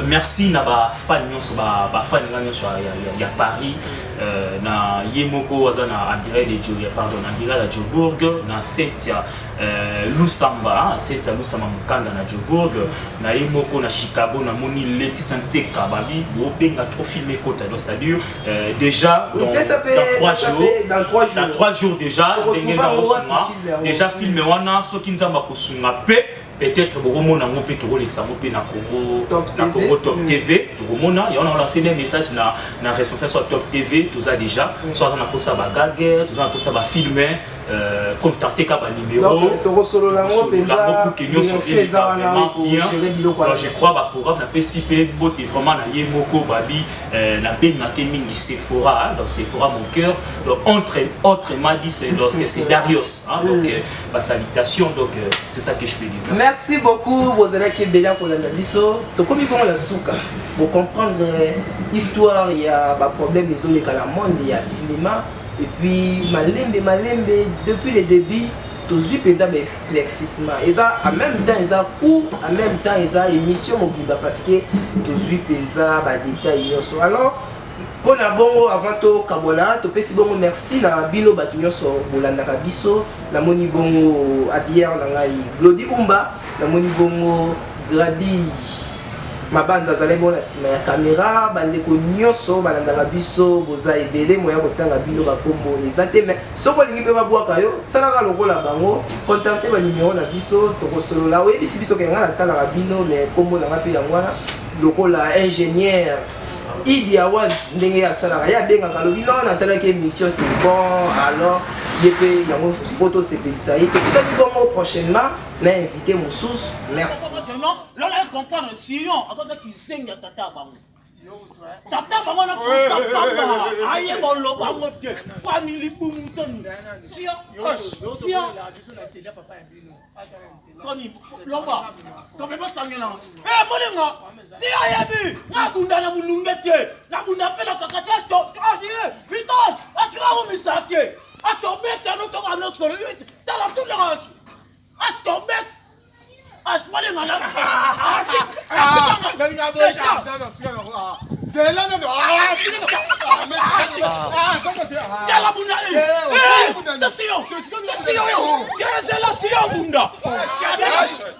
merci na ba fan nyonso ba fan nyonso ya Paris na Yemoko azana en direct de Joe pardon en direct à Joburg na Sentia Lusamba Sentia Lusamba Mukanda na Joburg na Yemoko na Chicago na moni Leti Santeka babi bo benga trop filmer kota donc c'est-à-dire déjà dans 3 jours déjà déjà filmer wana soki nzamba kosunga pe peut-être beaucoup de gens qui ont été na Congo Top TV. Tout le monde a lancé des messages na responsable sur Top TV. Tout ça déjà. Soit on a posé ba gag, tout ça on a posé ba filmer, contacter ka ba numéro.
Donc solo la mo penza.
Je crois ba programme na PCP boté vraiment na Yemoko babi na benga mingi Sephora. Donc Sephora mon cœur. Donc entre autres m'a dit c'est Darius. Donc ba salutation donc c'est ça que je peux dire.
Merci beaucoup, vous allez qui bien pour la biso. To comme bon la souka. Pour comprendre l'histoire, il y a un problème des zones dans le monde, il y a cinéma et puis malembe depuis le début, tous eu pédale d'éclaircissement. Et ça en même temps ils ont cours, en même temps ils ont émission mobile parce que tous eu pédale détails. Alors pour la bongo avant to kabola to pesi bongo merci na bino batu nyonso bolanda ka biso na moni bongo abière na ngai Glody Umba na moni bongo Grady mabanza zale bona sima ya caméra bandeko nyonso balanda ka biso boza ebele moya kotanga bino ba kombo ezate mais soko lingi pe babwaka yo salaka lokola bango contacter ba numéro na biso to kosolola oyebi si biso kenga na tala ka bino mais kombo na ngape yangwana lokola ingénieur Idi Awaz ndenge ya salaka ya benga kalobi non na tala ke mission c'est bon alors yepé yango photo c'est ça et tout bongo prochainement na invité Moussous merci
non là comprendre sillon attends que tu saignes tata bango Tata bango na fusa pamba. Aye bolo bango te. Kwani libumu toni. Sio. Sio. Toni loba. Comme pas sangela. Eh molinga. Si ayebi. Na bunda na mulungete. Na bunda pela kakata sto. Adieu. Vitos. Asura o misake. Asto beta no to ano solo. Tala tout le reste. Asto bet. Asmale ngala.
C'est là, non,
Tala bunda. Eh, tasio. Tasio. Keze la sio bunda.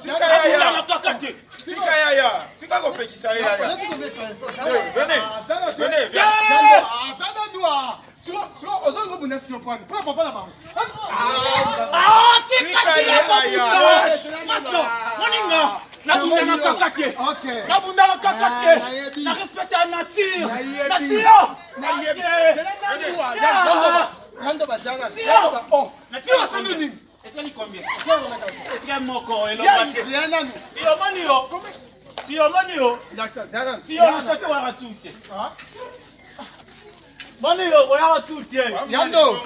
Tika yaya. Tika yaya. Tika ko pekisa yaya. Venez. Venez, viens.
Tika sio Maso. Moninga. Na bunda na kakake. Na bunda na kakake. Na respecter la nature. Na sio. Na yebe. Eteli combien? Eteli moko elobate. Sio manio. Sio manio. Sio nachate wa rasute. Manio wa rasute.
Yando.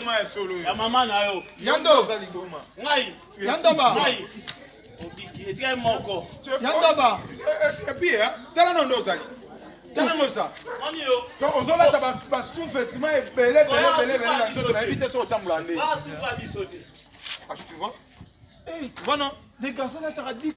Ya mama na yo.
Yando.
Ngai.
Yando ba.
Ngai. Obiki eteli moko.
Yando ba.
Et puis, tala non dosali. Tala mosa.
Manio.
Donc on zola ba sous-vêtements et belé na éviter sur tamblande.
Ah, super bisote.
Ah, tu vois? Eh, voilà, des garçons là t'as dit